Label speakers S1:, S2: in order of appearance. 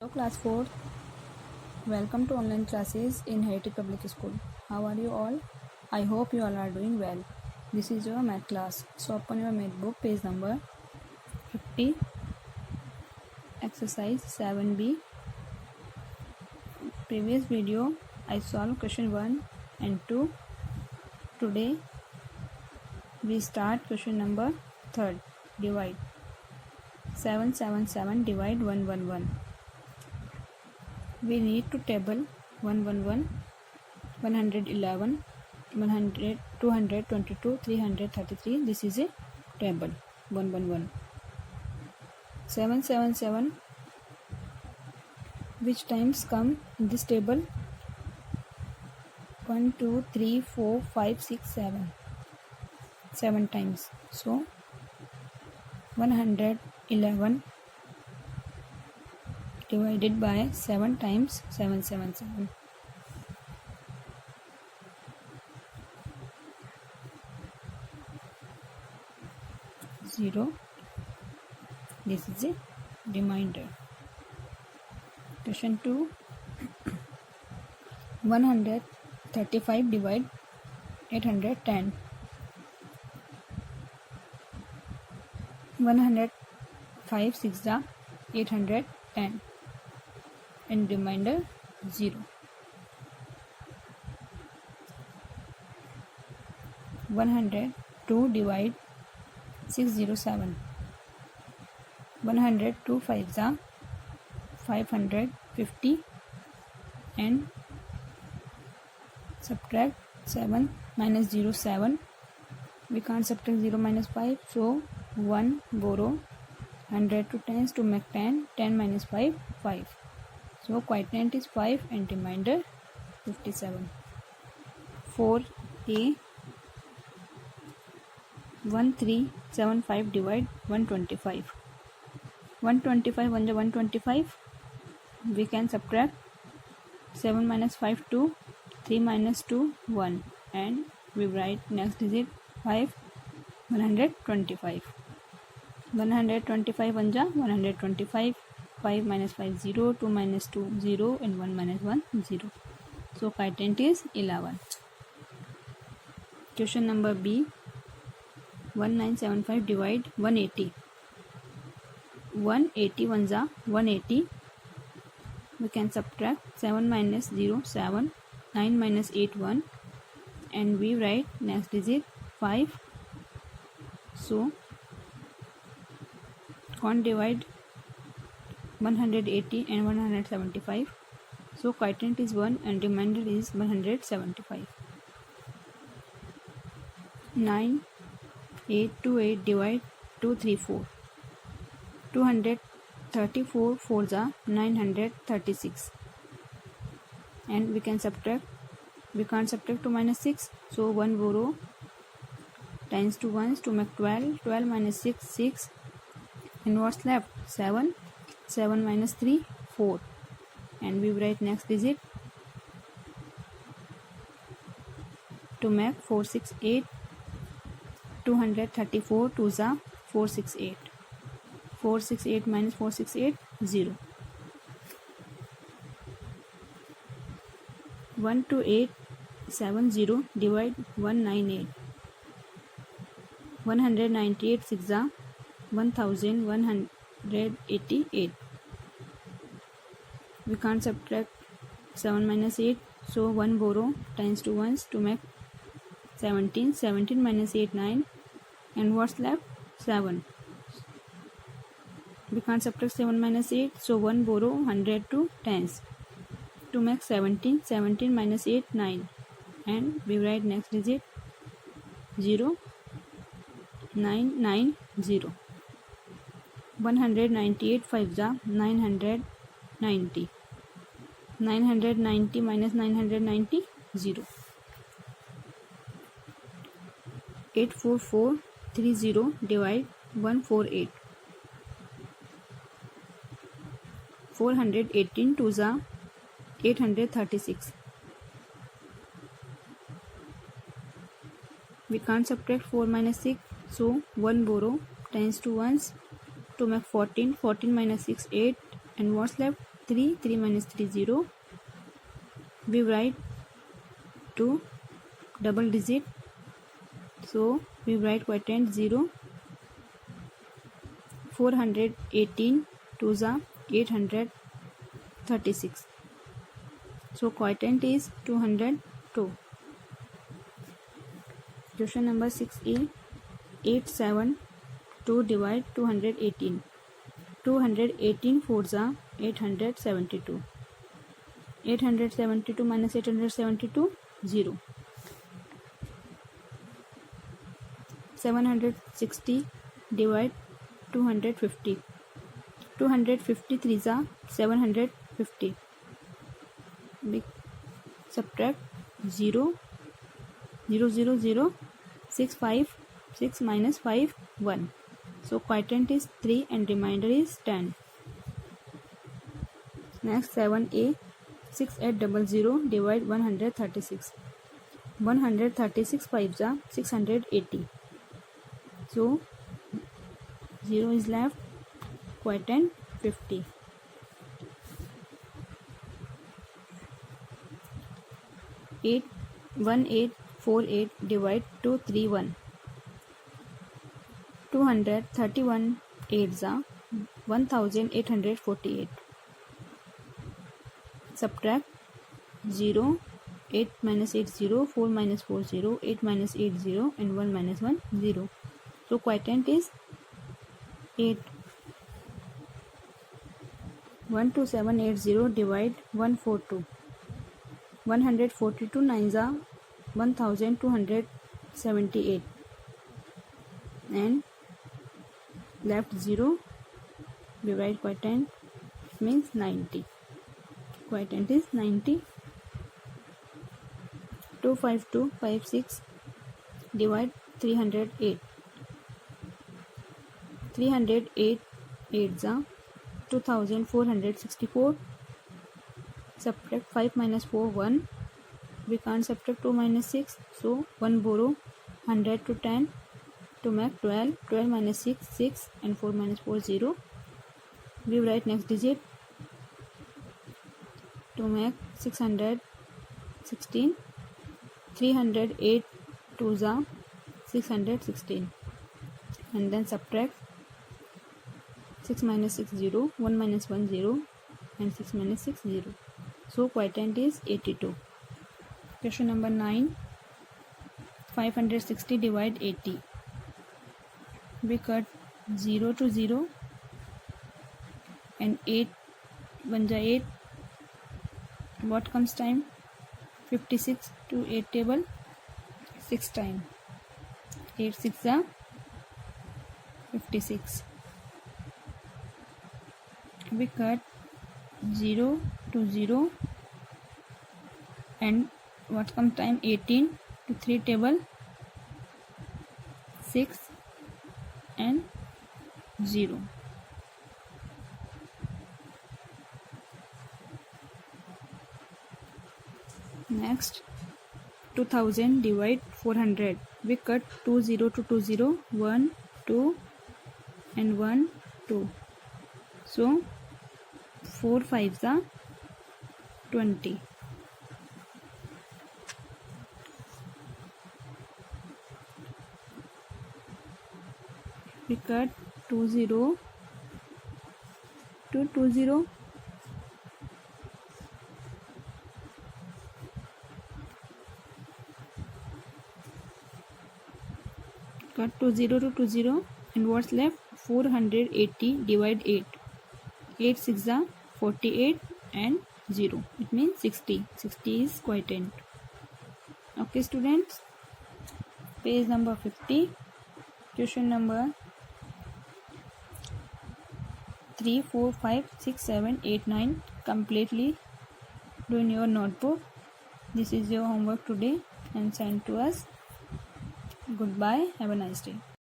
S1: Hello class 4, welcome to online classes in Heritage Public School. How are you all? I hope you all are doing well. This is your math class. So open your math book, page number 50, exercise 7b. Previous video I solved question 1 and 2. Today we start question number 3rd. Divide 777 divide 111. We need to table 111, 111, 100, 222, 333. This is a table 111. 777 which times come in this table? 1, 2, 3, 4, 5, 6, 7. 7 times. So 111 divided by 7 times 777. 0. This is a remainder. Question 2. 135 divide 810. 105 6 are 810 and remainder 0. 102 divide 607. 102 5s are 550 and subtract 7 minus 0 7. We can't subtract 0 minus 5, so 1 borrow 100 to tens to make 10. 10 minus 5 5. So quotient is 5 and remainder 57. 4a 1375 divide 125. 125 1 125. We can subtract 7 minus 5 2, 3 minus 2 1, and we write next digit 5 125. 125 1 125. 5 minus 5 0, 2 minus 2 0, and 1 minus 1 0. So quotient is 11. Question number B. 1975 divide 180. 180 1s are 180. We can subtract 7 minus 0 7, 9 minus 8 1, and we write next digit 5. So can't divide 180 and 175. So quotient is 1 and remainder is 175. 9 8 to 8 divide 234. 234 4s are 936, and we can't subtract 2 minus 6, so 1 borrow times 2 ones to make 12. 12 minus 6 6, and what's left? 7. 7 minus 3 4, and we write next digit to make 468. 234 2s are 468. 468 minus 468 0. 12870 divide 198. 198 6 are 1188. We can't subtract 7 minus 8, so 1 borrow times 2 ones to make 17. 17 minus 8 9, and what's left? 7. We can't subtract 7 minus 8, so 1 borrow 100 to tens to make 17. 17 minus 8 9, and we write next digit 0 9 9 0. 198 5s are 990. 990 minus 990 0. 84430 divide 148. 418 2s are 836. We can't subtract 4 minus 6, so 1 borrow times 2 ones to make 14. 14 minus 6 8, and what's left? 3, 3 minus 3 0. We write 2 double digit, so we write quotient 0. 418 2s are 836, so quotient is 202. Question number 6a. 8 7 2 divide 218. 218 4s are 872. 872 minus 872, 0. 760 divide 250. 253s are 750. We subtract 0, 0 0 0, 6 5, 6 minus 5 1. So quotient is 3 and remainder is 10. Next 7a. 6800 divide 136. 136 5s are 680. So 0 is left. Quotient 50. 1848 divide 231. 231 8s are 1848. Subtract 0, 8 minus 8 0, 4 minus 4 0, 8 minus 8 0, and 1 minus 1 0. So quotient is 8. 12780 divide 142. 142 9s are 1278, and left 0. We write quotient, means 90. Quotient is 90. 252 56 divide 308. 308 8s are 2464. Subtract 5 minus 4 1. We can't subtract 2 minus 6, so 1 borrow 100 to 10 to make 12. 12 minus 6 6, and 4 minus 4 0. We write next digit to make 616. 308 2s are 616, and then subtract 6 minus 6 0, 1 minus 1 0, and 6 minus 6 0. So quotient is 82. Question number 9. 560 divide 80. We cut 0 to 0, and 8 1 8. What comes time? 56 to 8 table 6 time. 8 6 are 56. We cut 0 to 0, and what comes time? 18 to 3 table 6 and 0. Next 2000 divide 400. We cut 20 to 20, 1 2 and 1 2. So 4 5s are 20. We cut 20 to 20. Cut 20 to 20, and what's left? 480 divide 8. 8 6 are 48 and 0. It means 60. 60 is quotient. Okay students, page number 50. Question number 3 4 5 6 7 8 9 completely do in your notebook. This is your homework today and send to us. Goodbye. Have a nice day.